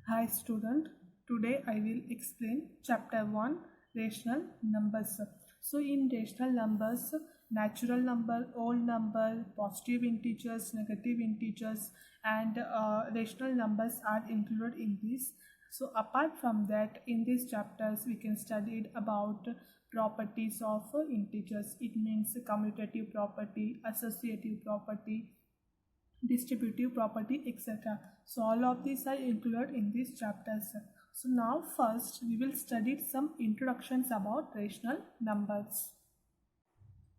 Hi student, today I will explain chapter 1 rational numbers. So in rational numbers, natural number, whole number, positive integers, negative integers and rational numbers are included in this. So apart from that, in these chapters we can study about properties of integers. It means commutative property, associative property, distributive property, etc. So all of these are included in these chapters. So now first we will study some introductions about rational numbers.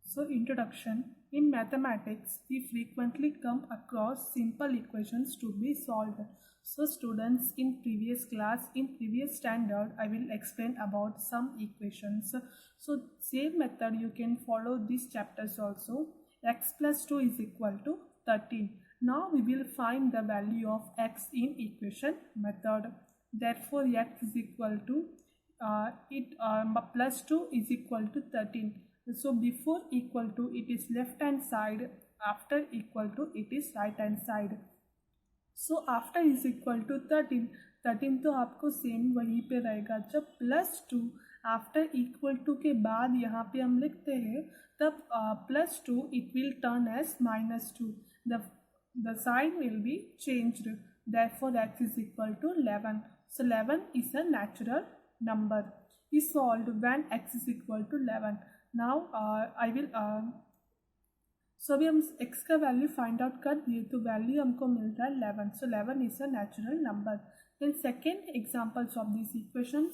So introduction. In mathematics, we frequently come across simple equations to be solved. So students, in previous class, in previous standard, I will explain about some equations. So same method you can follow these chapters also. X plus 2 is equal to 13. Now we will find the value of x in equation method. Therefore x is equal to plus 2 is equal to 13. So before equal to it is left hand side, after equal to it is right hand side. So after is equal to 13, 13 तो आपको same वहीं पे रहेगा. जब plus 2 after equal to के बाद यहाँ पे हम लिखते हैं तब plus 2 it will turn as minus 2. The sign will be changed. Therefore x is equal to 11. So 11 is a natural number. Is solved when x is equal to 11. Now I will so अभी हम x का value find out कर दिए तो value हमको मिल रहा है 11. So 11 is a natural number. Then second examples of these equations,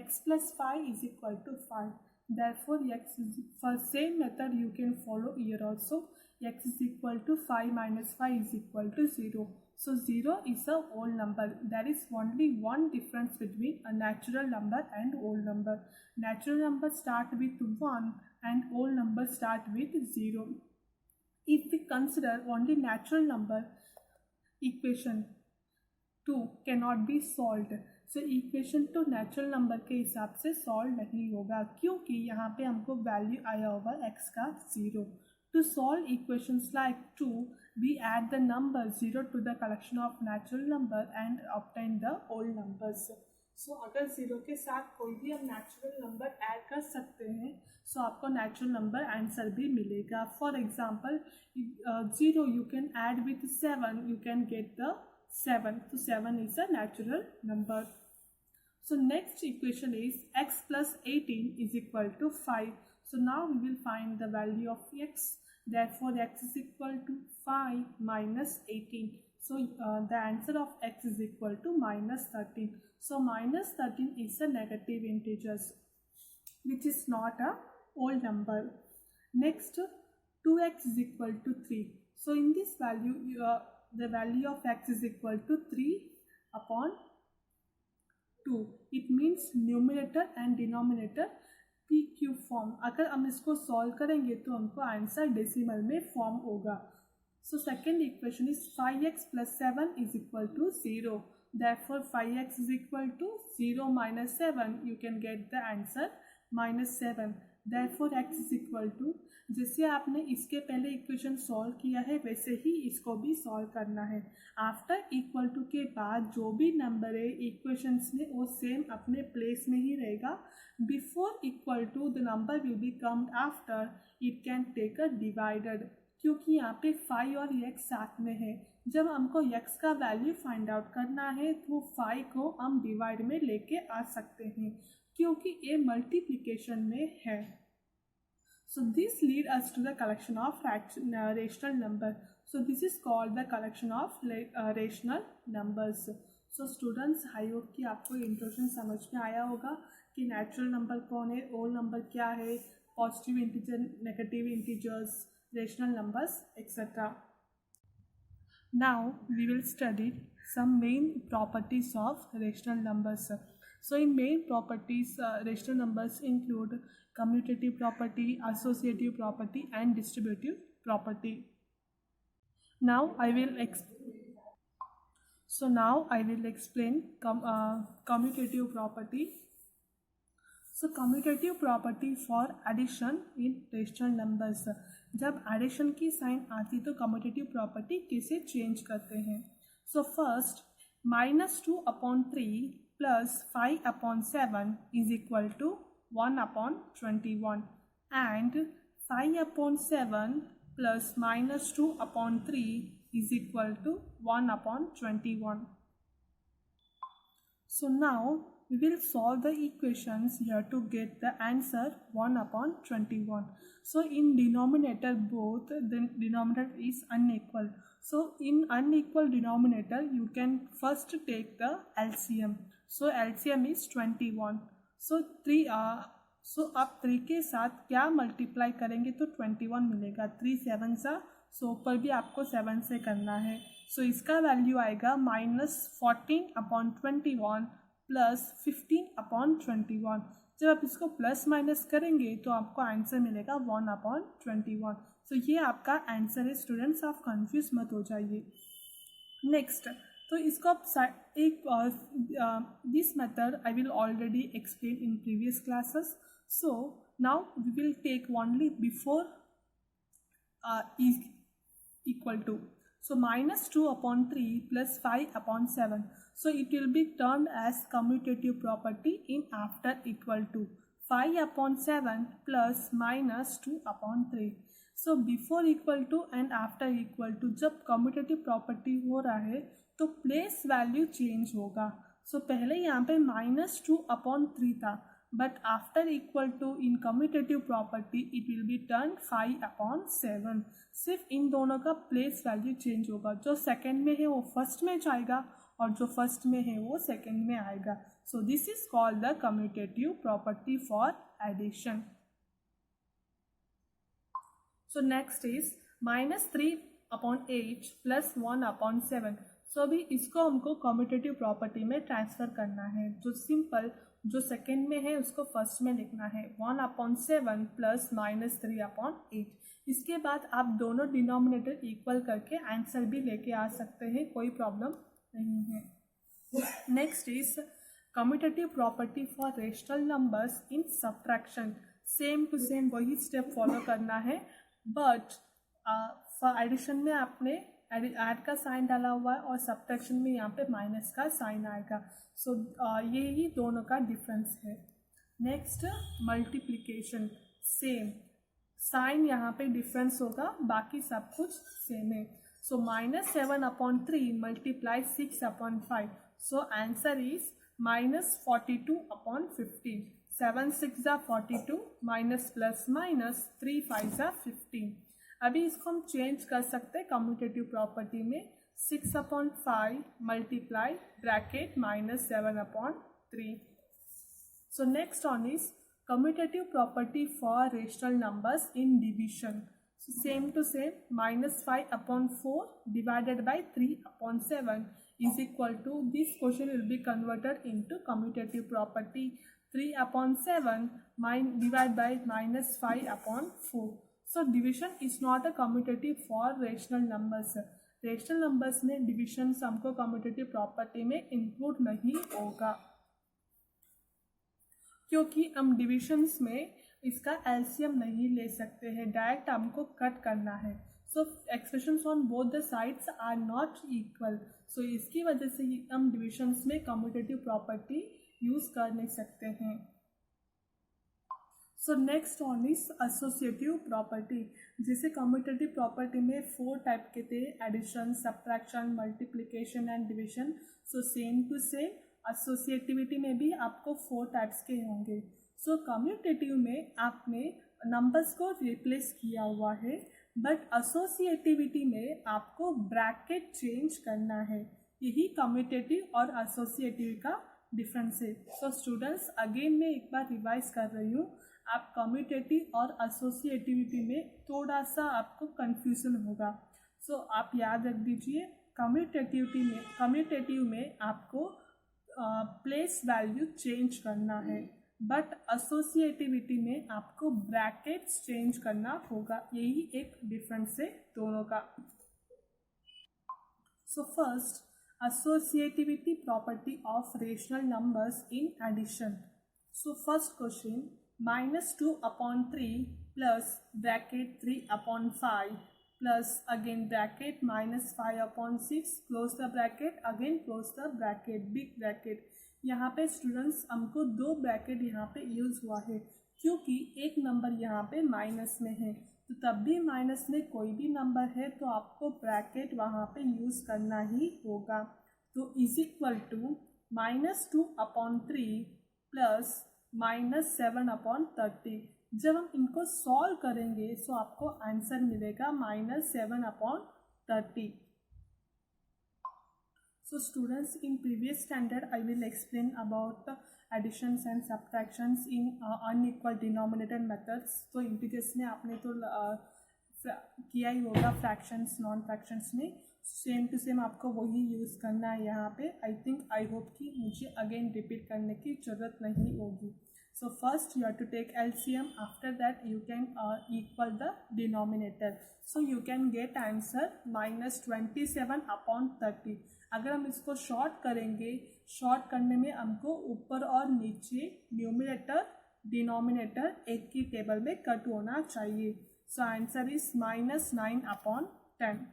x plus 5 is equal to 5. Therefore x is, for same method you can follow here also. X is equal to 5 minus 5 is equal to 0. So 0 is a whole number. There is only one difference between a natural number and whole number. Natural number start with 1 and whole number start with 0. If we consider only natural number, equation 2 cannot be solved. So equation to natural number के हिसाब से solve नहीं होगा क्योंकि यहाँ पे हमको value आया होगा x का 0. To solve equations like 2, we add the number 0 to the collection of natural number and obtain the whole numbers. So अगर 0 के साथ कोई भी हम natural number add कर सकते हैं so आपको natural number answer भी मिलेगा. For example, 0 you can add with 7, you can get the 7. So 7 is a natural number. So next equation is x plus 18 is equal to 5. So now we will find the value of x. Therefore x is equal to 5 minus 18. So the answer of x is equal to minus 13. So minus 13 is a negative integers which is not a whole number. Next, 2x is equal to 3. So in this value the value of x is equal to 3 upon 2. It means numerator and denominator PQ form. अगर हम इसको solve करेंगे तो हमको answer decimal में form होगा. So second equation is 5x plus 7 is equal to 0. Therefore 5x is equal to 0 minus 7. You can get the answer minus 7. Therefore x is equal to, जैसे आपने इसके पहले इक्वेशन सॉल्व किया है वैसे ही इसको भी सॉल्व करना है. आफ्टर इक्वल टू के बाद जो भी नंबर है इक्वेशंस में वो सेम अपने प्लेस में ही रहेगा. Before equal to the number will be comed after, it can take a divided क्योंकि यहाँ पे 5 और x साथ में है. जब हमको x का वैल्यू फाइंड आउट करना है तो 5 को हम डिवाइड में लेके आ सकते हैं क्योंकि ये मल्टीप्लिकेशन में है. So this lead us to the collection of rational number. So this is called the collection of rational numbers. So students, I hope कि आपको इंट्रोडक्शन समझ में आया होगा कि नेचुरल नंबर कौन है, होल नंबर क्या है, positive integer, negative integers, rational numbers etcetera. Now we will study some main properties of rational numbers. So in main properties, rational numbers include commutative property, associative property and distributive property. Now I will explain commutative property. So commutative property for addition in rational numbers. जब addition की sign आती तो commutative property कैसे change करते हैं. So first, -2/3 plus 5/7 is equal to 1/21, and 5/7 plus -2/3 is equal to 1/21. So now we will solve the equations here to get the answer 1/21. So in denominator, both the denominator is unequal. So in unequal denominator you can first take the LCM. So LCM is 21. So अब 3 के साथ क्या multiply करेंगे तो 21 मिलेगा. 3 7 सा, सो ऊपर भी आपको 7 से करना है. सो इसका वैल्यू आएगा -14/21 प्लस 15/21. जब आप इसको प्लस माइनस करेंगे तो आपको आंसर मिलेगा 1/21. सो ये आपका आंसर है स्टूडेंट्स, आप कंफ्यूज मत हो जाइए. नेक्स्ट, तो इसको आप एक this method I will already explain in previous classes. So now we will take only before is equal to. So -2/3 plus 5/7. So it will be termed as commutative property in after equal to. 5/7 plus -2/3. So before equal to and after equal to, जब commutative property हो रहा है तो place value change होगा. सो पहले यहाँ पे -2/3 था, but after equal to in commutative property it will be turn 5/7. सिर्फ इन दोनों का प्लेस वैल्यू चेंज होगा. जो सेकेंड में है वो फर्स्ट में जाएगा और जो फर्स्ट में है वो सेकेंड में आएगा. So this is called the commutative property for addition. So next is -3/8 plus 1/7. So अभी इसको हमको कम्यूटेटिव प्रॉपर्टी में ट्रांसफर करना है. जो सिंपल जो सेकेंड में है उसको फर्स्ट में लिखना है. 1/7 प्लस -3/8. इसके बाद आप दोनों डिनोमिनेटर इक्वल करके आंसर भी लेके आ सकते हैं, कोई प्रॉब्लम नहीं है. Next is commutative property for rational numbers in subtraction. Same to same वही स्टेप फॉलो करना है, बट फॉर एडिशन में आपने ऐड का साइन डाला हुआ है और सब्ट्रैक्शन में यहाँ पे माइनस का साइन आएगा. सो ये ही दोनों का डिफरेंस है. नेक्स्ट मल्टीप्लिकेशन, सेम साइन यहाँ पे डिफरेंस होगा, बाकी सब कुछ सेम है. सो -7/3 multiply 6/5. So answer is -42/15. 7 6 42 minus plus minus 3 5 15. अभी इसको हम चेंज कर सकते हैं कम्यूटेटिव प्रॉपर्टी में. 6/5 multiply bracket -7/3. So next on is commutative property for rational numbers in division. So same to same, -5/4 divided by 3/7 is equal to, this question will be converted into commutative property. 3/7 divided by -5/4. So division is not a commutative for rational numbers. Rational numbers में division हमको commutative property में include नहीं होगा, क्योंकि हम divisions में इसका LCM नहीं ले सकते हैं. डायरेक्ट हमको कट करना है. So expressions on both the sides are not equal. So इसकी वजह से हम डिविजन्स में कम्यूटेटिव प्रॉपर्टी यूज कर नहीं सकते हैं. So next on is associative property. जैसे कम्यूटेटिव प्रॉपर्टी में 4 टाइप के थे, addition, subtraction, multiplication and division. So same to same associativity में भी आपको 4 टाइप्स के होंगे. सो कम्यूटेटिव में आपने नंबर्स को रिप्लेस किया हुआ है, बट एसोसिएटिविटी में आपको ब्रैकेट चेंज करना है. यही कम्यूटेटिव और एसोसिएटिव का डिफरेंस है. सो स्टूडेंट्स, अगेन मैं एक बार रिवाइज कर रही हूँ. आप कम्यूटेटिव और एसोसिएटिविटी में थोड़ा सा आपको कंफ्यूजन होगा. सो आप याद रख दीजिए, कम्यूटेटिव में आपको प्लेस वैल्यू चेंज करना है, बट एसोसिएटिविटी में आपको ब्रैकेट्स चेंज करना होगा. यही एक डिफरेंस है दोनों का. So first, associativity property of rational numbers in addition. So first question, -2/3 plus bracket 3/5 plus again bracket minus 5 upon 6 close the bracket, again close the bracket, big bracket। यहाँ पे students हमको दो ब्रैकेट यहाँ पे use हुआ है क्योंकि एक नंबर यहाँ पे माइनस में है, तो तब भी माइनस में कोई भी नंबर है तो आपको ब्रैकेट वहाँ पे यूज करना ही होगा। तो is equal to -2 upon 3 plus -7 upon 30। जब हम इनको सॉल्व करेंगे तो आपको आंसर मिलेगा -7 upon 30। So students, in previous standard I will explain about the additions and subtractions in unequal denominator methods। तो इंटीजर्स में आपने तो किया ही होगा, फ्रैक्शंस नॉन फ्रैक्शंस में सेम टू सेम आपको वही यूज़ करना है यहाँ पे। आई होप कि मुझे अगेन रिपीट करने की ज़रूरत नहीं होगी। So first you have to take LCM, after that you can equal the denominator, so you can get answer -27 upon 30। अगर हम इसको शॉर्ट करेंगे, शॉर्ट करने में हमको ऊपर और नीचे न्यूमरेटर डिनोमिनेटर एक की टेबल में कट होना चाहिए। So answer is -9 upon 10।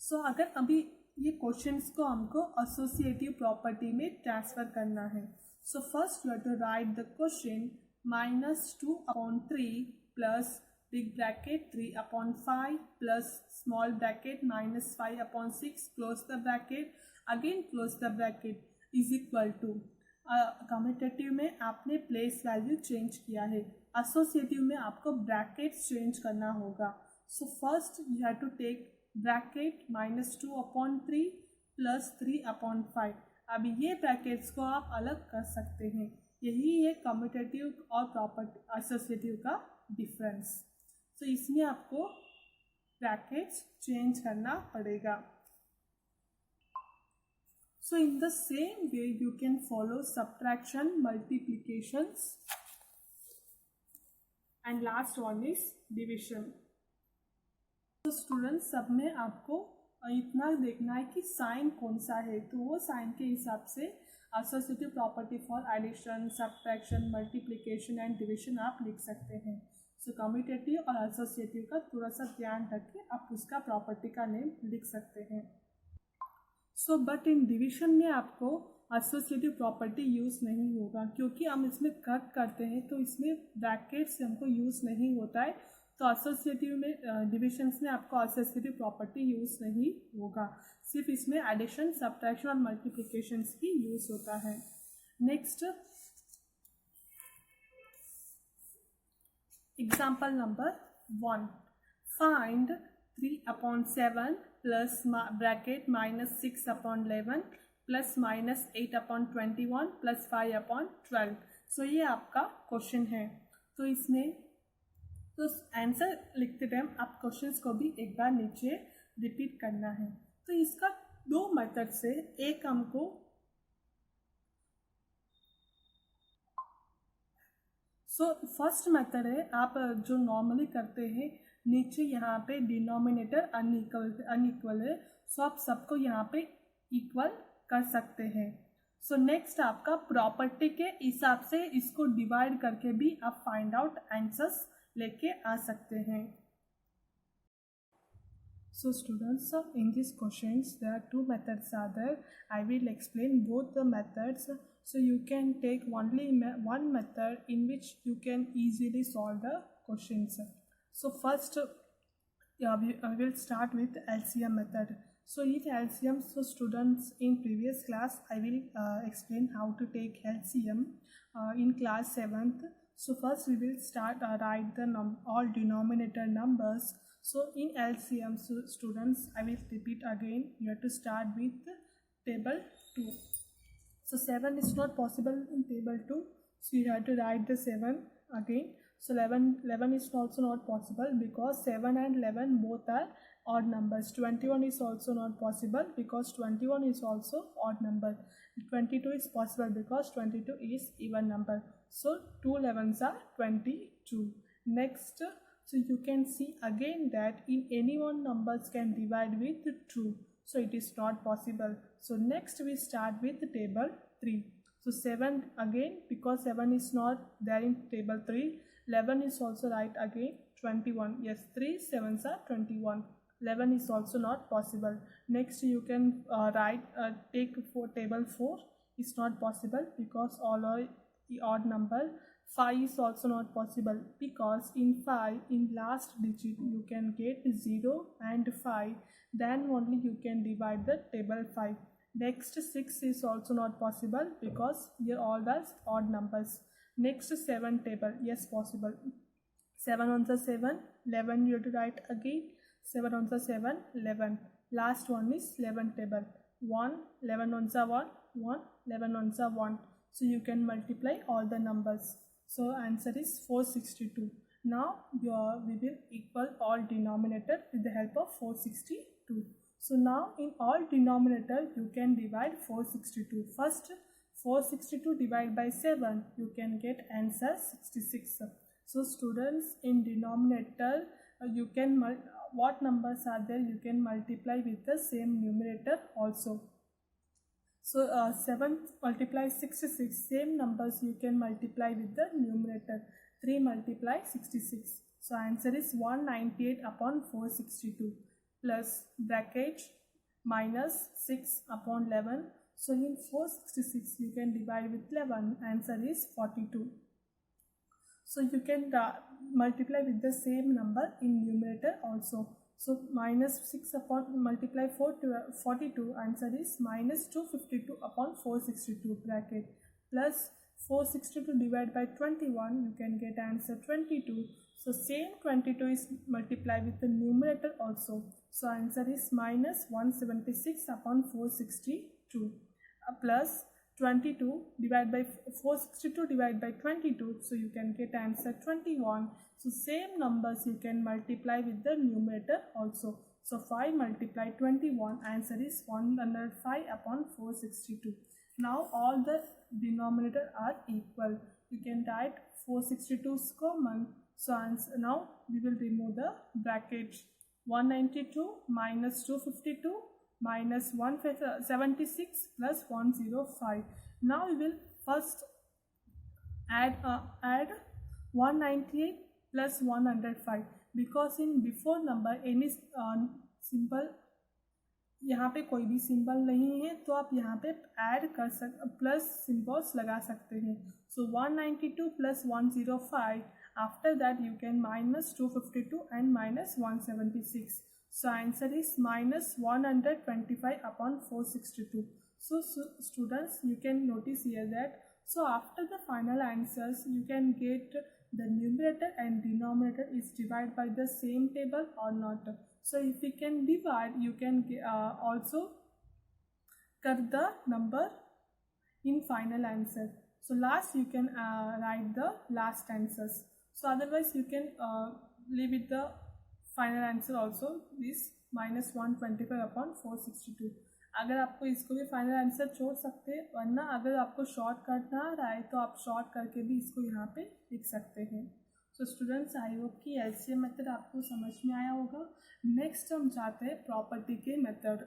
सो अगर अभी ये क्वेश्चंस को हमको एसोसिएटिव प्रॉपर्टी में ट्रांसफर करना है, so first you have to write the question -2 upon 3 plus big bracket 3 upon 5 plus small bracket -5 upon 6 close the bracket, again close the bracket is equal to commutative में आपने place value change किया है, associative में आपको brackets change करना होगा। So first you have to take bracket -2 upon 3 plus 3 upon 5। अभी ये ब्रैकेट्स को आप अलग कर सकते हैं, यही है कम्यूटेटिव और प्रॉपर्टी एसोसिएटिव का डिफरेंस। तो इसमें आपको ब्रैकेट्स चेंज करना पड़ेगा। So in the same way you can follow subtraction, multiplications and last one is division. तो स्टूडेंट्स सब में आपको इतना देखना है कि साइन कौन सा है, तो वो साइन के हिसाब से associative property for addition, subtraction, multiplication and division आप लिख सकते हैं। सो कम्यूटेटिव और एसोसिएटिव का थोड़ा सा ध्यान रख के आप उसका प्रॉपर्टी का नेम लिख सकते हैं। सो बट इन डिविजन में आपको एसोसिएटिव प्रॉपर्टी यूज़ नहीं होगा क्योंकि हम इसमें कट करते हैं, तो इसमें ब्रैकेट्स हमको यूज़ नहीं होता है। तो एसोसिएटिव में डिविजन्स में आपको एसोसिएटिव प्रॉपर्टी यूज़ नहीं होगा, सिर्फ इसमें एडिशन, सब्ट्रैक्शन और मल्टीप्लिकेशंस की यूज़ होता है। Next example number 1, find 3 upon 7 plus bracket -6 upon 11 plus -8 upon 21 plus 5 upon 12। सो ये आपका क्वेश्चन है। तो इसमें तो आंसर लिखते टाइम आप क्वेश्चंस को भी एक बार नीचे रिपीट करना है। तो इसका दो मेथड से, एक हमको फर्स्ट मेथड है आप जो नॉर्मली करते हैं, नीचे यहाँ पे डिनोमिनेटर अनइक्वल है, सो आप सबको यहाँ पे इक्वल कर सकते हैं। सो नेक्स्ट आपका प्रॉपर्टी के हिसाब से इसको डिवाइड करके भी आप फाइंड आउट आंसर्स लेके आ सकते हैं। So students, in these questions there are two methods are there. I will explain both the methods, so you can take only one method in which you can easily solve the questions. So first I will start with LCM method. So in LCM, so students, in previous class I will explain how to take LCM in class 7th. So first we will start write the all denominator numbers. So in LCM, so students, I will repeat again, you have to start with table 2. So 7 is not possible in table 2, so you have to write the 7 again. So 11 is also not possible because 7 and 11 both are odd numbers. 21 is also not possible because 21 is also odd number. 22 is possible because 22 is even number. So 2 11s are 22. Next, so you can see again that in any one numbers can divide with 2. So it is not possible. So next we start with table 3. So 7 again, because 7 is not there in table 3. 11 is also right again. 21. Yes, 3 sevens are 21. 11 is also not possible. Next you can take for table 4 is not possible because all are the odd number. 5 is also not possible because in 5 in last digit you can get 0 and 5, then only you can divide the table 5. Next 6 is also not possible because here all the odd numbers. Next 7 table, yes possible. 7 on the 7, 11 you have to write again. 7 on the 7, 11. Last one is 11 table. 1, 11 on the 1, 1, 11 on the 1. So you can multiply all the numbers. So answer is 462. Now we will equal all denominator with the help of 462. So now in all denominator you can divide 462. First 462 divided by 7, you can get answer 66. So students, in denominator you can what numbers are there, you can multiply with the same numerator also. So 7 multiply 66, same numbers you can multiply with the numerator. 3 multiply 66. So answer is 198 upon 462 plus bracket minus 6 upon 11. So in 466 you can divide with 11, answer is 42. So you can multiply with the same number in numerator also. So minus 6 upon multiply 42, answer is minus 252 upon 462 bracket plus 462 divided by 21, you can get answer 22. So same 22 is multiplied with the numerator also. So answer is minus 176 upon 462 plus 22 divided by 462 divided by 22, so you can get answer 21. So same numbers you can multiply with the numerator also. So 5 multiply 21, answer is 105 upon 462. Now all the denominator are equal. You can write 462 is common. So answer, now we will remove the bracket. 192 minus 252 minus 176 plus 105. Now we will first add 198 plus 105 because in before number any simple यहाँ पे कोई भी symbol नहीं है तो आप यहाँ पे ऐड कर प्लस सिंबल्स लगा सकते हैं. सो 192 plus 105, after that you can minus 252 and minus 176. So answer is minus 125 upon 462. So students, you can notice here that so after the final answers you can get the numerator and denominator is divided by the same table or not. So if you can divide, you can also cut the number in final answer. So last you can write the last answers. So otherwise you can leave with the final answer also this minus 125 upon 462. अगर आपको इसको भी final answer छोड़ सकते हैं, वरना अगर आपको शॉर्ट करना रहा है तो आप शॉर्ट करके भी इसको यहाँ पे लिख सकते हैं. सो स्टूडेंट्स, आई होप कि एलसीएम मेथड आपको समझ में आया होगा. नेक्स्ट हम जाते हैं प्रॉपर्टी के method.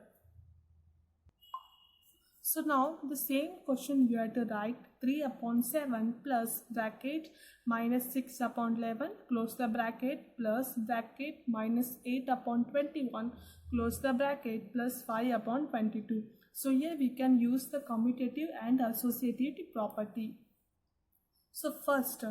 So now the same question you have to write 3 upon 7 plus bracket minus 6 upon 11 close the bracket plus bracket minus 8 upon 21 close the bracket plus 5 upon 22. So here we can use the commutative and associative property. So first,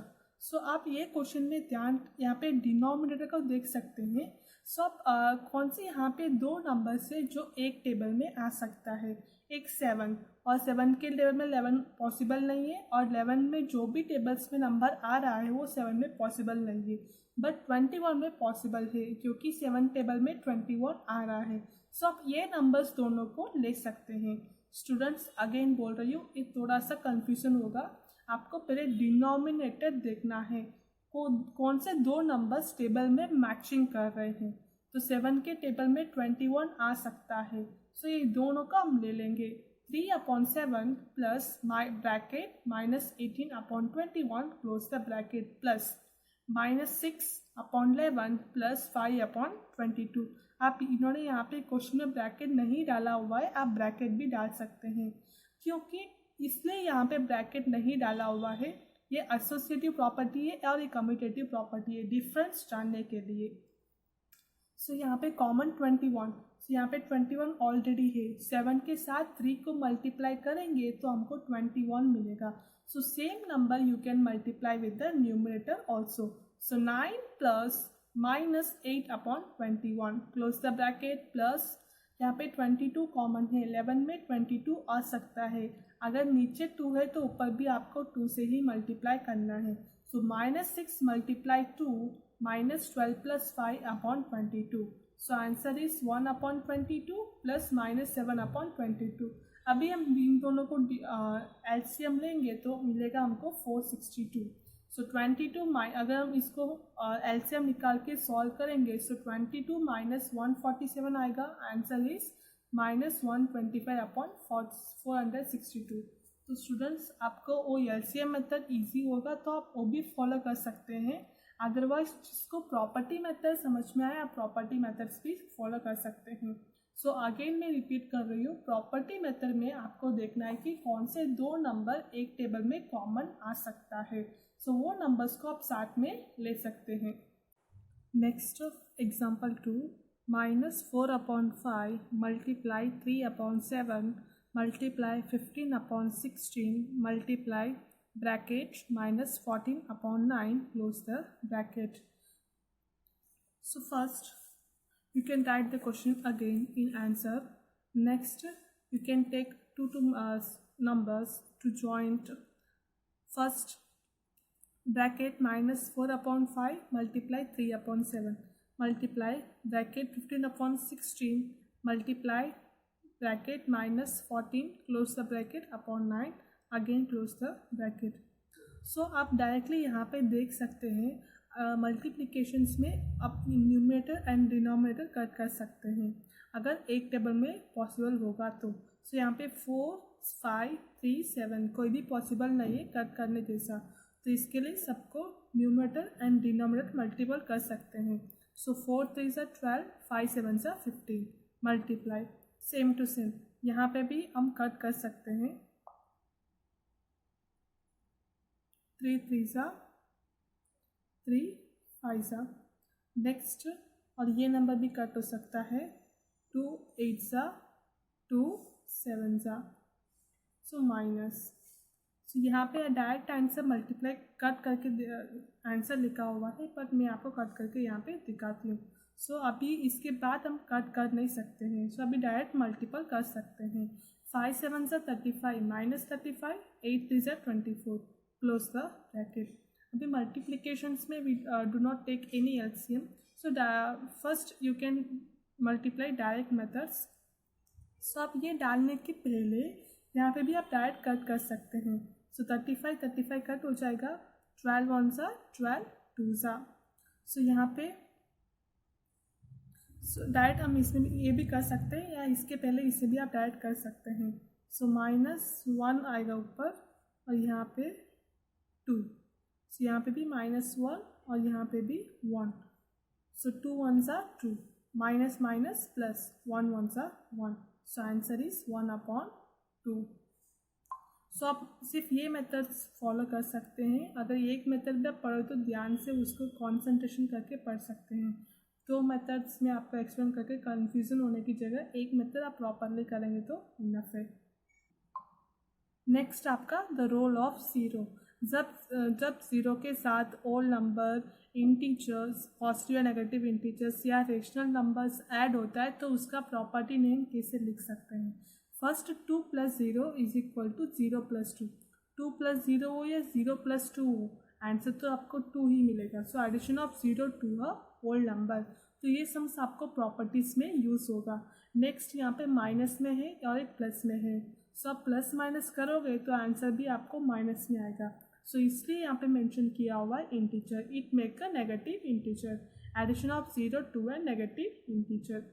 आप ये question में ध्यान यहाँ पे denominator को देख सकते हैं. सो आप कौन से यहाँ पे दो नंबर से जो एक टेबल में आ सकता है, एक 7 और 7 के टेबल में 11 पॉसिबल नहीं है, और 11 में जो भी टेबल्स में नंबर आ रहा है वो 7 में पॉसिबल नहीं है, बट 21 में पॉसिबल है क्योंकि 7 टेबल में 21 आ रहा है. सो आप ये नंबर्स दोनों को ले सकते हैं. स्टूडेंट्स, अगेन बोल रही हूँ, ये थोड़ा सा कन्फ्यूजन होगा. आपको पहले डिनोमिनेटर देखना है, कौन से दो नंबर्स टेबल में मैचिंग कर रहे हैं. तो 7 के टेबल में 21 आ सकता है, सो ये दोनों का हम ले लेंगे. 3 upon 7 plus bracket minus 18 upon 21 close the bracket plus minus 6 upon 11 plus 5 upon 22. आप इन्होंने यहाँ पे क्वेश्चन में ब्रैकेट नहीं डाला हुआ है, आप ब्रैकेट भी डाल सकते हैं. क्योंकि इसलिए यहाँ पे ब्रैकेट नहीं डाला हुआ है ये एसोसिएटिव प्रॉपर्टी है और ये कम्यूटेटिव प्रॉपर्टी है डिफरेंस जानने के लिए। सो यहाँ पे कॉमन 21, सो यहाँ पे 21 ऑलरेडी है, 7 के साथ 3 को मल्टीप्लाई करेंगे तो हमको 21 मिलेगा। So same number you can multiply with the numerator also. So 9 plus minus 8 upon 21 close the bracket plus यहाँ पे 22 कॉमन है, 11 में 22 आ सकता है, अगर नीचे 2 है तो ऊपर भी आपको 2 से ही मल्टीप्लाई करना है। सो -6 multiply 2 -12 plus 5 upon 22। So answer is 1 upon 22 plus -7 upon 22। अभी हम इन दोनों को एलसीएम लेंगे तो मिलेगा हमको 462। सो 22 अगर हम इसको एलसीएम निकाल के सॉल्व करेंगे सो 22 माइनस 147 आएगा, आंसर इज -125 अपॉन 462। तो स्टूडेंट्स आपको वो एलसीएम मेथड इजी होगा तो आप वो भी फॉलो कर सकते हैं, अदरवाइज जिसको प्रॉपर्टी मेथड समझ में आए आप प्रॉपर्टी मेथड्स भी फॉलो कर सकते हैं। सो अगेन मैं रिपीट कर रही हूँ, प्रॉपर्टी मेथड में आपको देखना है कि कौन से 2 नंबर एक टेबल में कॉमन आ सकता है, सो वो नंबर्स को आप साथ में ले सकते हैं। Next example 2, -4 upon 5 multiply 3 upon 7 multiply 15 upon 16 multiply bracket -14 upon 9 close the bracket. So first you can write the question again in answer. Next you can take two numbers to joint. First bracket -4 upon 5 multiply 3 upon 7 multiply bracket 15 upon 16 multiply bracket -14 close the bracket upon 9 again close the bracket. So आप directly यहाँ पे देख सकते हैं multiplications में आप numerator and denominator cut कर सकते हैं अगर एक टेबल में पॉसिबल होगा तो। सो यहाँ पे 4, 5, 3, 7 कोई भी पॉसिबल नहीं है कट करने जैसा, तो इसके लिए सबको न्यूमरेटर एंड डिनोमिनेटर मल्टीपल कर सकते हैं। सो 4 3 12, 5 7 15 मल्टीप्लाई सेम टू सेम यहाँ पे भी हम कट कर सकते हैं, 3 3 3 5 नेक्स्ट, और ये नंबर भी कट हो सकता है 2 8 2 7 सो माइनस। सो यहाँ पे डायरेक्ट आंसर मल्टीप्लाई कट करके आंसर लिखा हुआ है, पर मैं आपको कट करके यहाँ पे दिखाती हूँ। सो अभी इसके बाद हम कट कर नहीं सकते हैं, सो अभी डायरेक्ट मल्टीपल कर सकते हैं। 5 7 35 -35 8 3 24 क्लोज द ब्रैकेट। अभी मल्टीप्लिकेशंस में we do not take any LCM, so first you can multiply direct methods. So आप ये डालने के पहले यहाँ पे भी आप डायरेक्ट कट कर सकते हैं। सो 35 कट हो जाएगा, 12 1 12 2 सो यहाँ पे डायरेक्ट हम इसमें ये भी कर सकते हैं या इसके पहले इसे भी आप डायरेक्ट कर सकते हैं। सो -1 आएगा ऊपर और यहाँ पे 2, सो यहाँ पे भी -1 और यहाँ पे भी 1, सो 2 1 2 minus minus plus 1 1 1, so answer is 1 upon 2। सो आप सिर्फ ये मेथड्स फॉलो कर सकते हैं, अगर एक मेथड भी आप पढ़ो तो ध्यान से उसको कॉन्सेंट्रेशन करके पढ़ सकते हैं। 2 मेथड्स में आपको एक्सप्लेन करके कन्फ्यूजन होने की जगह एक मेथड आप प्रॉपरली करेंगे तो इनफ है। नेक्स्ट आपका द रोल ऑफ ज़ीरो। जब ज़ीरो के साथ ऑल नंबर, इंटीजर्स, पॉजिटिव या नेगेटिव इंटीजर्स या रेशनल नंबर्स ऐड होता है तो उसका प्रॉपर्टी नेम कैसे लिख सकते हैं। फर्स्ट 2 + 0 = 0 + 2, 2 + 0 हो या 0 + 2 हो, आंसर तो आपको 2 ही मिलेगा। So addition of 0 to a whole number, तो ये सम्स आपको प्रॉपर्टीज़ में यूज़ होगा। नेक्स्ट यहाँ पे माइनस में है और एक प्लस में है, सो आप प्लस माइनस करोगे तो आंसर भी आपको माइनस में आएगा। सो इसलिए यहाँ पे मेंशन किया हुआ है integer, it make a negative integer, addition of 0 to a negative integer.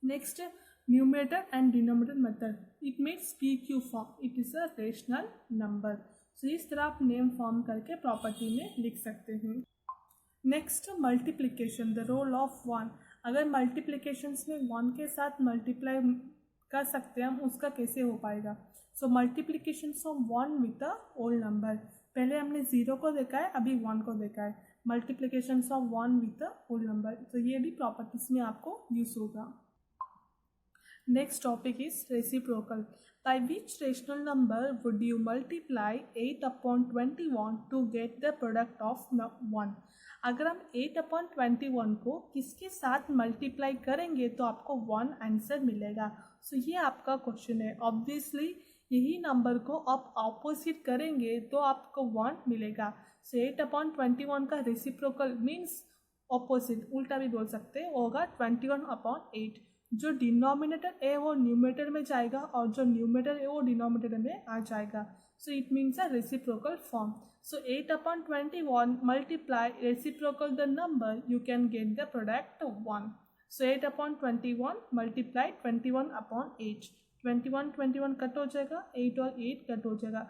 Next numerator and denominator method, it makes PQ form, it is a rational number. So इस तरह आप नेम फॉर्म करके प्रॉपर्टी में लिख सकते हैं। Next multiplication, the role of 1। अगर multiplications में 1 के साथ मल्टीप्लाई कर सकते हैं हम, उसका कैसे हो पाएगा। So multiplication of 1 with the whole number, पहले हमने 0 को देखा है, अभी 1 को देखा है, multiplication of 1 with the whole number. तो ये भी प्रॉपर्टीज में आपको यूज होगा। Next topic is reciprocal. By which rational number would you multiply 8 upon 21 to get the product of 1? अगर हम 8 upon 21 को किसके साथ मल्टीप्लाई करेंगे तो आपको 1 आंसर मिलेगा। सो ये आपका क्वेश्चन है। ऑब्वियसली यही नंबर को आप ऑपोजिट करेंगे तो आपको 1 मिलेगा। सो 8 upon 21 का रेसिप्रोकल मीन्स ऑपोजिट, उल्टा भी बोल सकते हैं, होगा 21 upon 8। जो डिनोमिनेटर है वो न्यूमरेटर में जाएगा और जो न्यूमरेटर है वो डिनोमिनेटर में आ जाएगा। So it means a reciprocal form. So 8 upon 21 multiply reciprocal the number, you can get the product 1। So 8 upon 21 multiply 21 upon 8, 21 cut हो जाएगा, 8 और 8 कट हो जाएगा।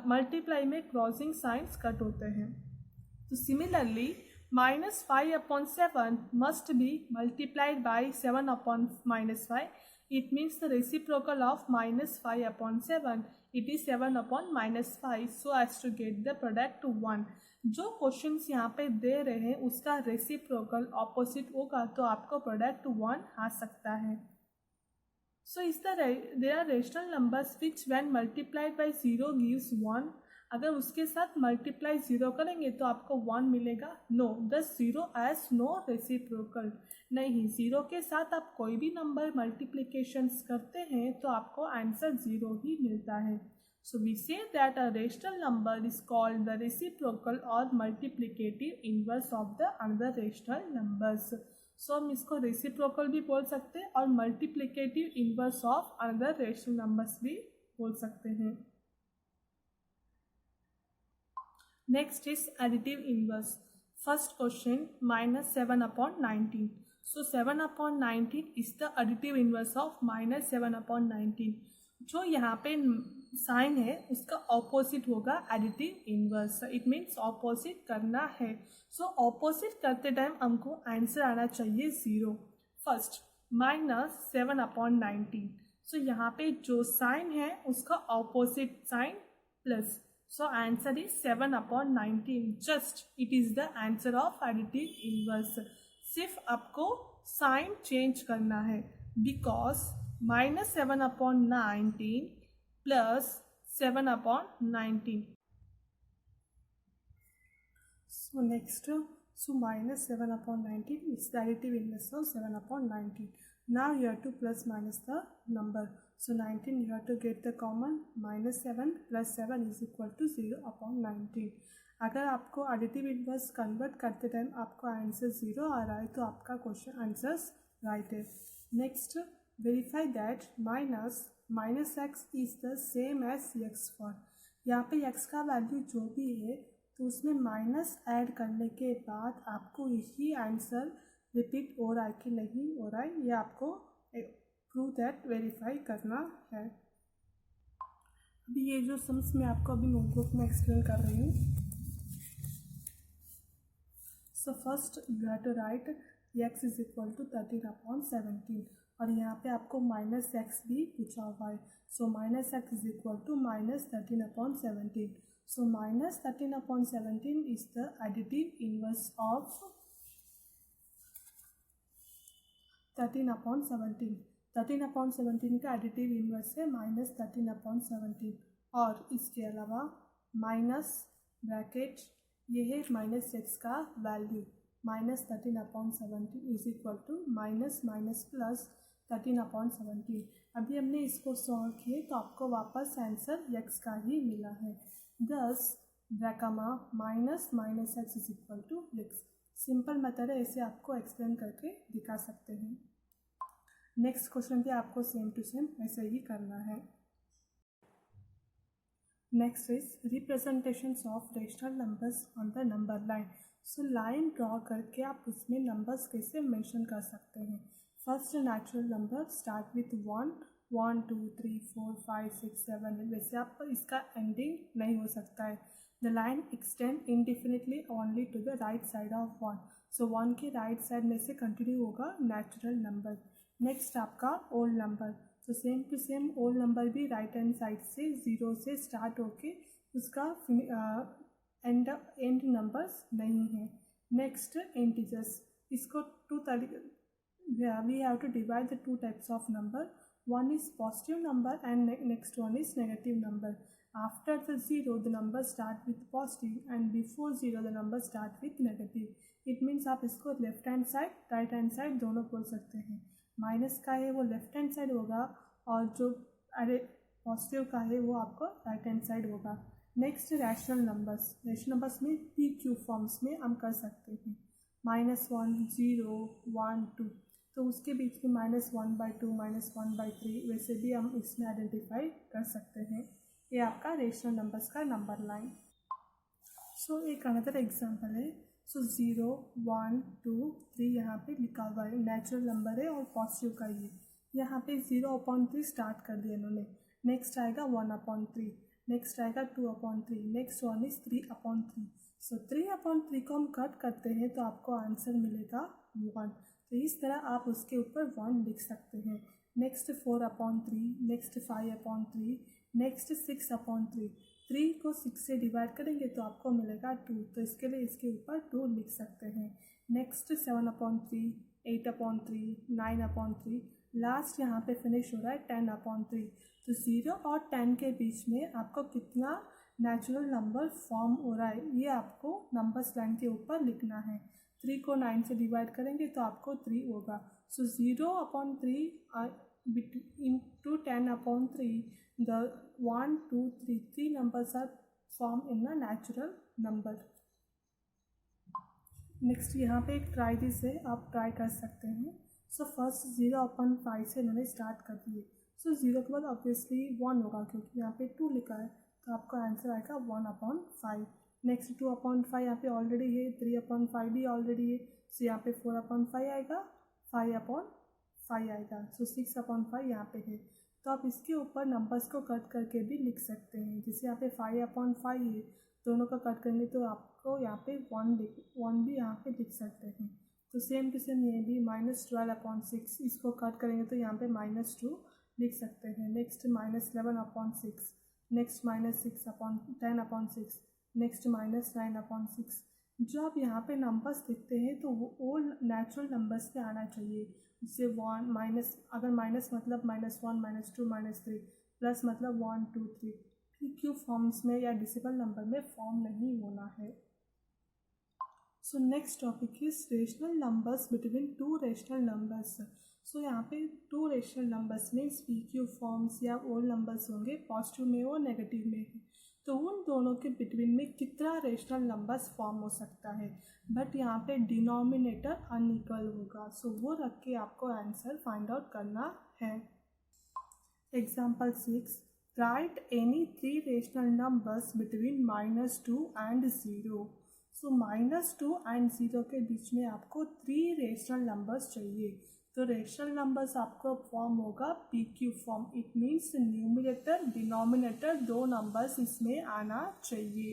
मल्टीप्लाई में क्रॉसिंग साइंस कट होते हैं। तो similarly -5 upon 7 must be multiplied by 7 upon -5. It means the reciprocal of -5 upon 7, it is 7 upon -5, so as to get the product 1. जो क्वेश्चंस यहाँ पे दे रहे हैं उसका रेसिप्रोकल ऑपोजिट होगा तो आपको प्रोडक्ट 1 आ सकता है। So is there are rational numbers which when multiplied by 0 gives 1. अगर उसके साथ मल्टीप्लाई 0 करेंगे तो आपको 1 मिलेगा। No, the 0 has no reciprocal. नहीं, 0 के साथ आप कोई भी नंबर मल्टीप्लिकेशंस करते हैं तो आपको आंसर 0 ही मिलता है। So we say that a rational number is called the reciprocal और multiplicative inverse of the another rational numbers. So हम इसको रेसिप्रोकल भी बोल सकते हैं और multiplicative inverse of another rational numbers भी बोल सकते हैं। Next is additive inverse. First question, -7 upon 19. So 7 upon 19 is the additive inverse of -7 upon 19. जो यहाँ पे साइन है उसका ऑपोजिट होगा additive inverse. It means opposite करना है। सो ऑपोजिट करते टाइम हमको आंसर आना चाहिए 0। First -7 upon 19। सो यहाँ पे जो साइन है उसका opposite sign plus. So answer is 7 upon 19. Just it is the answer of additive inverse. सिर्फ आपको साइन चेंज करना है because -7 upon 19 plus 7 upon 19. So next, so -7 upon 19 is the additive inverse of 7 upon 19. Now you have to plus minus the number. So 19 you have to get the common, -7 plus 7 is equal to 0 upon 19. अगर आपको additive inverse convert करते time आपको answer 0 आ रहा है तो आपका question answers right है। Next, verify that minus x is the same as x for. यहाँ पे एक्स का वैल्यू जो भी है तो उसमें माइनस ऐड करने के बाद आपको यही आंसर रिपीट हो रहा है कि नहीं हो रहा है, ये आपको प्रूव दैट वेरीफाई करना है। अभी ये जो सम्स मैं आपको अभी नोटबुक में एक्सप्लेन कर रही हूँ। So first you have to write x is equal to 13 upon 17 और यहाँ पे आपको -x भी पूछा हुआ है। So -x is equal to -13 upon 17। So -13 upon 17 is the additive inverse of 13 upon 17। 13 upon 17 का एडिटिव इनवर्स है -13 upon 17। और इसके अलावा माइनस ब्रैकेट ये है -x का value, -13 upon 17 is equal to minus plus 13 upon 17। अभी हमने इसको सॉल्व किए तो आपको वापस आंसर x का ही मिला है। दस ब्रैकमा -x is equal to x। Simple method है, ऐसे आपको एक्सप्लेन करके दिखा सकते हैं। नेक्स्ट क्वेश्चन भी आपको सेम टू सेम ऐसे ही करना है। Next is representations of rational numbers on the number line. So line draw करके आप उसमें नंबर्स कैसे मेंशन कर सकते हैं। First natural number start with 1, 1 2 3 4 5 6 7 8। वैसे आप इसका एंडिंग नहीं हो सकता है। The line extend indefinitely only to the right side of 1। So 1 के राइट साइड में से कंटिन्यू होगा नेचुरल नंबर। नेक्स्ट आपका ओल्ड नंबर। तो same to same old number भी राइट हैंड साइड से 0 से स्टार्ट होके उसका एंड नंबर्स नहीं है। नेक्स्ट इंटीजर्स, इसको टू तरीके we have to divide the two types of number. One is positive number and next one is negative number. After the zero the number start with positive and before zero the number start with negative. It means आप इसको left hand side right hand side दोनों बोल सकते हैं। Minus का है वो left hand side होगा और जो पॉजिटिव का है वो आपको राइट हैंड साइड होगा। Next rational numbers, rational numbers में पी क्यू फॉर्म्स में हम कर सकते हैं। -1 0 1 2, तो उसके बीच में -1/2 -1/3 वैसे भी हम इसमें आइडेंटिफाई कर सकते हैं। ये आपका रेशनल नंबर्स का नंबर लाइन। सो एक अनदर एग्जांपल है। सो 0 1 2 3 यहाँ पे लिखा हुआ है, नेचुरल नंबर है और पॉजिटिव का ये। यहाँ पे 0/3 स्टार्ट कर दिया इन्होंने। नेक्स्ट आएगा 1/3, नेक्स्ट आएगा 2/3, नेक्स्ट वन इज 3/3। सो 3/3 को हम कट करते हैं तो आपको आंसर मिलेगा 1। तो इस तरह आप उसके ऊपर 1 लिख सकते हैं। Next 4/3, next 5/3, next 6/3। 3 को 6 से डिवाइड करेंगे तो आपको मिलेगा 2, तो इसके लिए इसके ऊपर 2 लिख सकते हैं। नेक्स्ट 7/3, 8/3, 9/3, लास्ट यहाँ पे फिनिश हो रहा है 10/3। तो 0 और 10 के बीच में आपको कितना नेचुरल नंबर फॉर्म हो रहा है ये आपको नंबर्स लाइन के ऊपर लिखना है। 3 को 9 से डिवाइड करेंगे तो आपको 3 होगा। सो 0/3 into 10/3, the 1 2 3 numbers are formed in a natural number. Next यहाँ पे एक ट्राई दिस है, आप ट्राई कर सकते हैं। सो फर्स्ट 0/5 से इन्होंने स्टार्ट कर दिए। सो 0 के बाद ऑब्वियसली 1 होगा क्योंकि यहाँ पे 2 लिखा है, तो आपका आंसर आएगा 1/5। नेक्स्ट 2/5 यहाँ पे ऑलरेडी है, 3/5 भी ऑलरेडी है, सो यहाँ पे 4/5 आएगा, 5/5 आएगा। सो 6/5 यहाँ पे है। तो आप इसके ऊपर नंबर्स को कट करके भी लिख सकते हैं। जैसे यहाँ पे 5/5 है, दोनों का कट करेंगे तो आपको यहाँ पे 1 भी यहाँ पे लिख सकते हैं। तो सेम टू सेम ये भी -12/6, इसको कट करेंगे तो यहाँ पे -2 लिख सकते हैं। Next -11/6, next -10/6, next -9/6। जो आप यहाँ पे नंबर्स लिखते हैं तो वो नेचुरल नंबर्स से आना चाहिए। जैसे 1 माइनस, अगर माइनस मतलब -1 -2 -3, प्लस मतलब 1 2 3, क्यू फॉर्म्स में या डिसिमल नंबर में फॉर्म नहीं होना है। So next topic is rational numbers between two rational numbers. So यहाँ पे टू रेशनल नंबर्स में पी क्यू फॉर्म्स या ओल नंबर्स होंगे, पॉजिटिव में और नेगेटिव में है। तो उन दोनों के बिटवीन में कितना रेशनल नंबर्स फॉर्म हो सकता है, बट यहाँ पे डिनोमिनेटर अनइक्वल होगा। सो वो रख के आपको आंसर फाइंड आउट करना है। Example 6, right any 3 rational numbers between -2 and 0। So -2 and 0 के बीच में आपको 3 रेशनल नंबर्स चाहिए। तो रेशनल नंबर्स आपको फॉर्म होगा P Q form. It means numerator denominator 2 numbers इसमें आना चाहिए।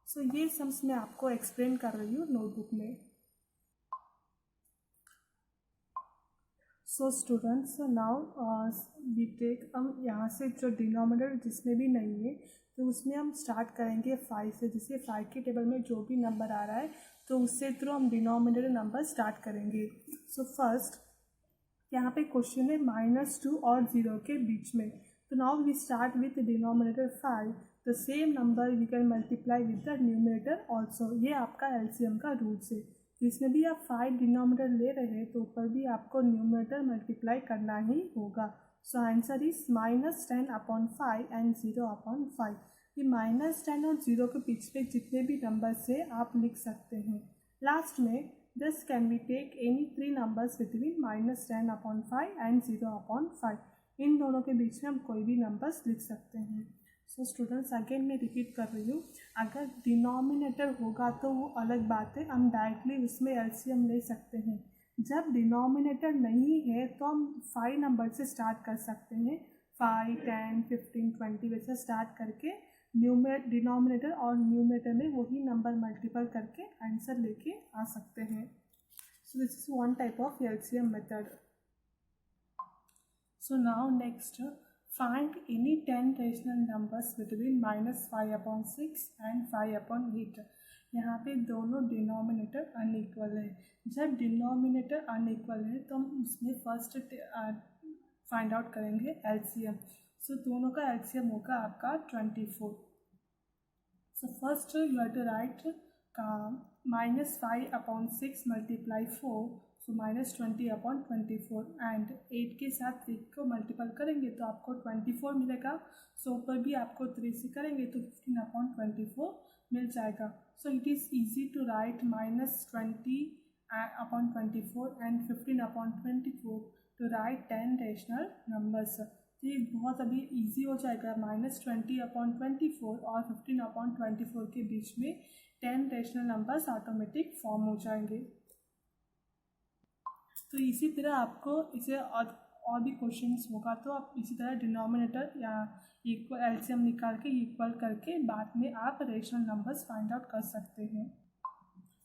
सो ये सम्स मैं आपको एक्सप्लेन कर रही हूँ नोटबुक में। So students now we take, हम यहाँ से जो डिनोमिनेटर जिसमें भी नहीं है तो उसमें हम स्टार्ट करेंगे 5 से। जैसे 5 के टेबल में जो भी नंबर आ रहा है तो उससे थ्रू हम डिनोमिनेटर नंबर स्टार्ट करेंगे। सो फर्स्ट यहाँ पे क्वेश्चन है -2 और 0 के बीच में। तो now we start with denominator 5, the same number we can multiply with the numerator also. ये आपका एलसीएम का रूल्स है। जिसमें भी आप 5 डिनोमिनेटर ले रहे हैं तो ऊपर भी आपको न्यूमरेटर मल्टीप्लाई करना ही होगा। So answer is -10/5 and 0/5। ये -10 और 0 के बीच में जितने भी नंबर से आप लिख सकते हैं। लास्ट में this can be take any 3 numbers between -10/5 and 0/5। इन दोनों के बीच में हम कोई भी नंबर्स लिख सकते हैं। सो स्टूडेंट्स अगेन मैं रिपीट कर रही हूँ, अगर डिनोमिनेटर होगा तो वो अलग बात है, हम डायरेक्टली उसमें एलसीएम ले सकते हैं। जब डिनोमिनेटर नहीं है तो हम 5 नंबर से स्टार्ट कर सकते हैं, 5 10 15 20 वैसे स्टार्ट करके डिनोमिनेटर और न्यूमरेटर में वही नंबर मल्टीपल करके आंसर लेके आ सकते हैं। सो this is one type of LCM method. So now next find any 10 rational numbers between -5/6 and 5/8। यहाँ पे दोनों डिनोमिनेटर अनइक्वल है। जब डिनोमिनेटर अनइक्वल है तो हम उसमें फर्स्ट फाइंड आउट करेंगे एलसीएम। सो दोनों का एलसीएम होगा आपका 24। So first you have to write का -5/6 मल्टीप्लाई 4, सो -20/24 एंड 8 के साथ 3 को मल्टीपल करेंगे तो आपको 24 मिलेगा। सो ऊपर भी आपको 3 से करेंगे तो 15/24 मिल जाएगा। So it is easy to write -20/24 and 15/24 to write 10 rational numbers. तो ये बहुत अभी इजी हो जाएगा। -20/24 और 15/24 के बीच में 10 रेशनल नंबर्स ऑटोमेटिक फॉर्म हो जाएंगे। तो इसी तरह आपको इसे और भी क्वेश्चंस होगा तो आप इसी तरह डिनोमिनेटर या इक्वल एलसीएम निकाल के इक्वल करके बाद में आप रेशनल नंबर्स फाइंड आउट कर सकते हैं।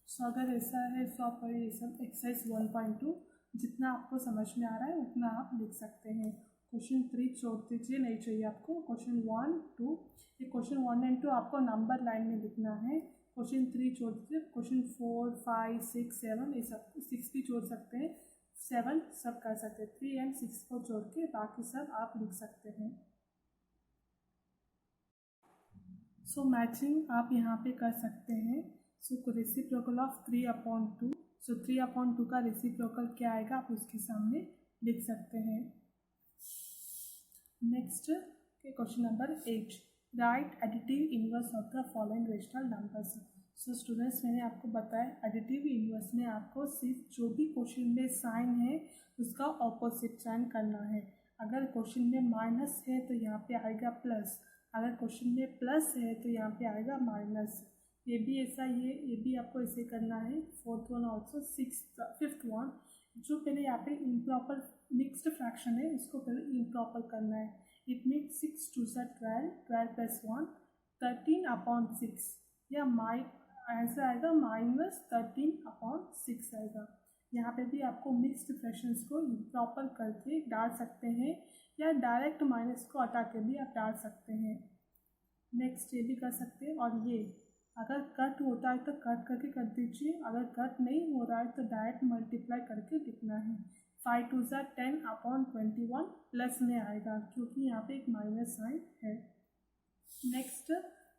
सो अगर ऐसा है तो आप ये सब एक्सरसाइज 1.2 जितना आपको समझ में आ रहा है उतना आप लिख सकते हैं। क्वेश्चन 3 छोड़ दीजिए, नहीं चाहिए आपको। क्वेश्चन 1, 2, ये क्वेश्चन 1 एंड 2 आपको नंबर लाइन में लिखना है। क्वेश्चन 3 छोड़ दीजिए। क्वेश्चन 4, 5, 6, 7 ये सब 6 भी छोड़ सकते हैं, 7 सब कर सकते हैं। 3 एंड 6 को छोड़ के बाकी सब आप लिख सकते हैं। सो मैचिंग आप यहाँ पे कर सकते हैं। सो रेसिप्रोकल ऑफ 3/2, सो 3/2 का रेसिप्रोकल क्या आएगा आप उसके सामने लिख सकते हैं। Next question number 8, right additive inverse of the following rational numbers. So students मैंने आपको बताया एडिटिव इनवर्स में आपको सिर्फ जो भी क्वेश्चन में साइन है उसका ऑपोजिट साइन करना है। अगर क्वेश्चन में माइनस है तो यहाँ पे आएगा प्लस, अगर क्वेश्चन में प्लस है तो यहाँ पे आएगा माइनस। ये भी ऐसा ही है, ये भी आपको ऐसे करना है। 4th one also, 5th one. जो पहले यहाँ पे इम्प्रॉपर मिक्स्ड फ्रैक्शन है इसको पहले इम्प्रॉपर करना है। इट मीन्स 6 2 12, 12 + 1 13/6 या ऐसा आएगा -13/6 आएगा। यहाँ पे भी आपको मिक्स्ड फ्रैक्शंस को इम्प्रॉपर करके डाल सकते हैं या डायरेक्ट माइनस को हटा के भी आप डाल सकते हैं। नेक्स्ट ये भी कर सकते हैं। और ये अगर कट होता है तो कट करके कर दीजिए, अगर कट नहीं हो रहा है तो डायरेक्ट मल्टीप्लाई करके लिखना है। 5 2 10/21 प्लस में आएगा क्योंकि यहाँ पे एक माइनस साइन है। नेक्स्ट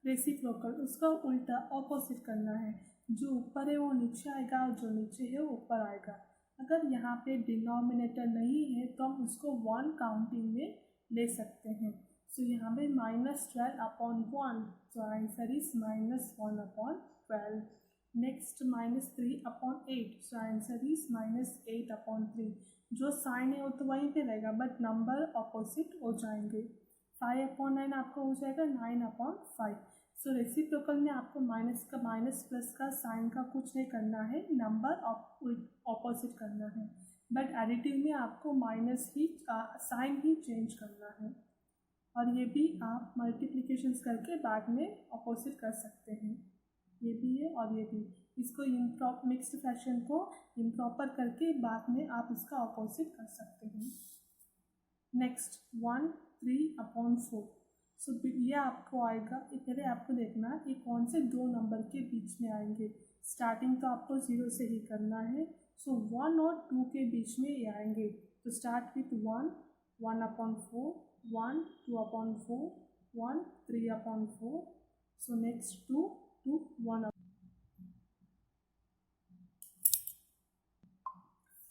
रेसिप्रोकल, उसका उल्टा ऑपोजिट करना है। जो ऊपर है वो नीचे आएगा और जो नीचे है वो ऊपर आएगा। अगर यहाँ पे डिनोमिनेटर नहीं है तो हम उसको 1 काउंटिंग में ले सकते हैं। सो यहाँ पे -12/1, so answer is -1/12। Next -3/8, so answer is -8/3। जो साइन है वो तो वहीं पे रहेगा बट नंबर ऑपोजिट हो जाएंगे। 5/9 आपको हो जाएगा 9/5। सो रेसिप्रोकल में आपको माइनस प्लस का साइन का कुछ नहीं करना है, नंबर ऑपोजिट करना है। बट एडिटिव में आपको माइनस ही साइन ही चेंज करना है। और ये भी आप मल्टीप्लिकेशंस करके बाद में ऑपोजिट कर सकते हैं। ये भी है और ये भी। इसको मिक्स्ड फ्रैक्शन को इम्प्रॉपर करके बाद में आप इसका ऑपोजिट कर सकते हैं। नेक्स्ट 1 3/4। सो ये आपको आएगा, पहले आपको देखना ये कौन से दो नंबर के बीच में आएंगे। स्टार्टिंग तो आपको 0 से ही करना है। सो 1 और 2 के बीच में ये आएंगे। तो स्टार्ट विथ 1 1/4, 1 2/4, 1 3/4। So next 2 2 1।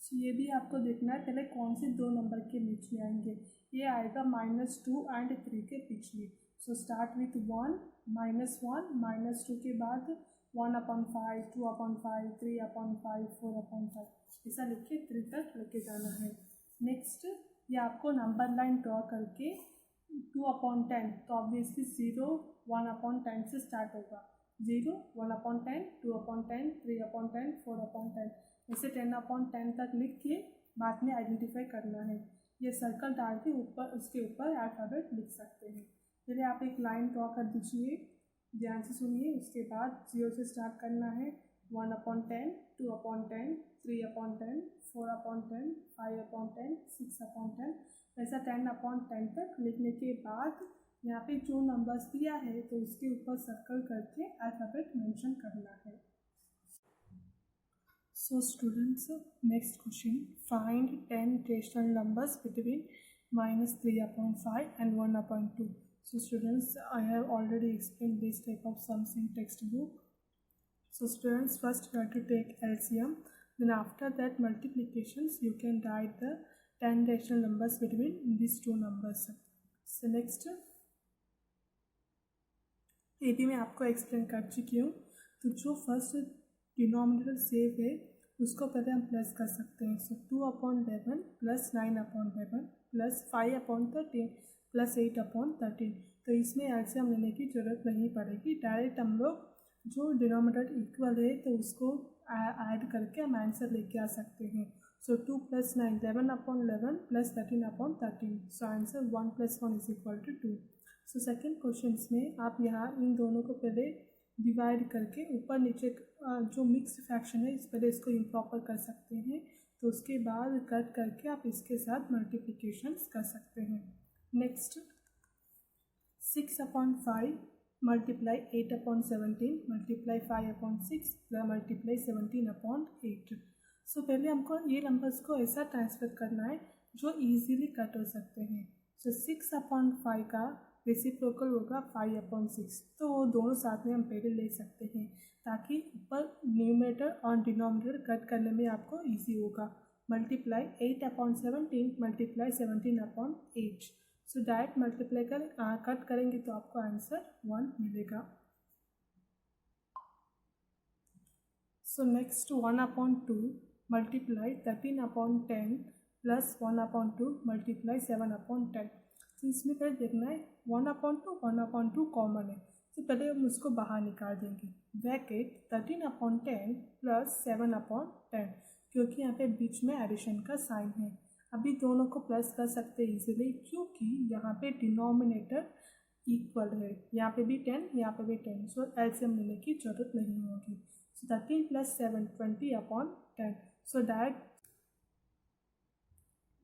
सो ये भी आपको देखना है पहले कौन से दो नंबर के बीच में आएंगे। ये आएगा -2 एंड 3 के बीच में। सो स्टार्ट विथ 1 -1 -2 के बाद 1/5 2/5 3/5 4/5 ऐसा लिख के 3 तक लेके जाना है। नेक्स्ट ये आपको नंबर लाइन ड्रॉ करके 2/10, तो ऑब्वियसली 0 1/10 से स्टार्ट होगा। 0 1/10 2/10 3/10 4/10 ऐसे 10/10 तक लिख के बाद में आइडेंटिफाई करना है। ये सर्कल डाल के ऊपर उसके ऊपर अल्फ़ाबेट लिख सकते हैं। फिर आप एक लाइन ड्रॉ कर दीजिए, ध्यान से सुनिए। उसके बाद 0 से स्टार्ट करना है। 1/10 2/10 3/10 4/10 5/10 6/10 ऐसा 10/10 तक लिखने के बाद यहाँ पे जो नंबर्स दिया है तो उसके ऊपर सर्कल करके अल्फ़ाबेट मेंशन करना है। So students, next question, find 10 rational numbers between -3/5 and 1/2. So students, I have already explained this type of sums in textbook. So students, first you have to take LCM, then after that multiplications you can write the 10 rational numbers between these two numbers. So next, ये भी मैं आपको explain कर चुकी हूँ। तो जो first denominator save है उसको पहले हम प्लस कर सकते हैं। सो 2/11 प्लस 9/11 प्लस 5/13 प्लस 8/13। तो इसमें एलसीएम लेने की ज़रूरत नहीं पड़ेगी, डायरेक्ट हम लोग जो डिनोमिनेटर इक्वल है तो उसको ऐड करके हम आंसर लेके आ सकते हैं। सो 2 + 9 11/11 plus 13/13। So answer 1 + 1 = 2। So second question में आप यहाँ इन दोनों को पहले डिवाइड करके ऊपर नीचे जो मिक्स फ्रैक्शन है इस पहले इसको इम्प्रॉपर कर सकते हैं, तो उसके बाद कट करके आप इसके साथ मल्टीप्लिकेशंस कर सकते हैं। Next 6/5 multiply 8/17 multiply 5/6 multiply 17/8। सो पहले हमको ये नंबर्स को ऐसा ट्रांसफर करना है जो इजीली कट हो सकते हैं। सो 6/5 का रेसिप्रोकल होगा 5/6, तो वो दोनों साथ में हम पहले ले सकते हैं ताकि ऊपर न्यूमरेटर और डिनोमिनेटर कट करने में आपको इजी होगा। Multiply 8/17 multiply 17/8। So direct multiply कर कट करेंगे तो आपको आंसर 1 मिलेगा। So next 1/2 multiply 13/10 plus 1/2 multiply 7/10। तो इसमें पहले देखना है 1/2 कॉमन है, तो पहले हम उसको बाहर निकाल देंगे। ब्रैकेट 13/10 प्लस 7/10, क्योंकि यहाँ पे बीच में एडिशन का साइन है। अभी दोनों को प्लस कर सकते हैं इजीली क्योंकि यहाँ पे डिनोमिनेटर इक्वल है, यहाँ पे भी 10 यहाँ पे भी 10, सो एलसीएम लेने की जरूरत नहीं होगी। सो 13 + 7 20/10। So direct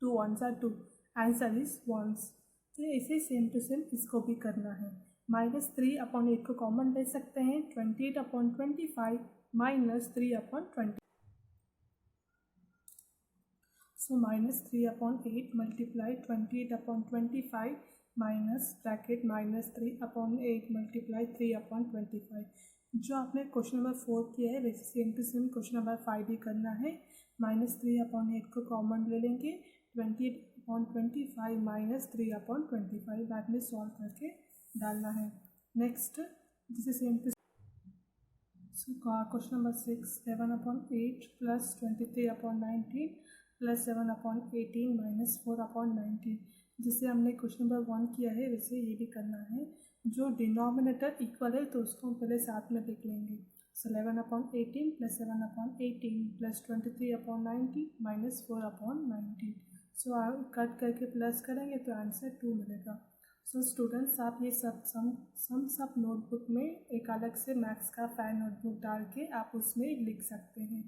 2 1s are 2, answer is 1s। तो ऐसे सेम टू सेम इसको भी करना है। -3/8 को कॉमन ले सकते हैं, 28/25 -3/20। So -3/8 multiply 28/25 minus bracket -3/8 multiply 3/25। जो आपने क्वेश्चन नंबर 4 किया है वैसे same to same question number 5 भी करना है। -3/8 को कॉमन ले लेंगे, 28/25 -3/25 बाद में सॉल्व करके डालना है। नेक्स्ट जिसे same to question number 6 11/8 plus 23/19 plus 7/18 minus 4/19। जिसे हमने क्वेश्चन नंबर 1 किया है वैसे ये भी करना है। जो डिनोमिनेटर इक्वल है तो उसको हम पहले साथ में लिख लेंगे। सो 11/18 plus 7/18 plus 23/19 minus 4/19। So cut करके प्लस करेंगे तो आंसर 2 मिलेगा। सो स्टूडेंट्स आप ये सब नोटबुक में एक अलग से मैथ्स का फैन नोटबुक डाल के आप उसमें लिख सकते हैं।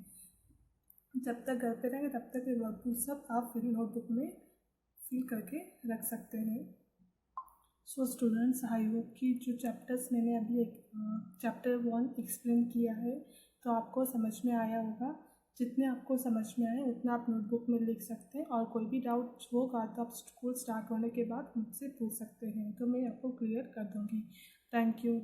जब तक घर पे रहेंगे तब तक ये वर्कबुक सब आप फिर नोटबुक में फिल करके रख सकते हैं। सो स्टूडेंट्स आई होप कि जो चैप्टर्स मैंने अभी चैप्टर 1 एक्सप्लेन किया है तो आपको समझ में आया होगा। जितने आपको समझ में आए उतना आप नोटबुक में लिख सकते हैं, और कोई भी डाउट होगा तो आप स्कूल स्टार्ट होने के बाद मुझसे पूछ सकते हैं, तो मैं आपको क्लियर कर दूँगी। Thank you.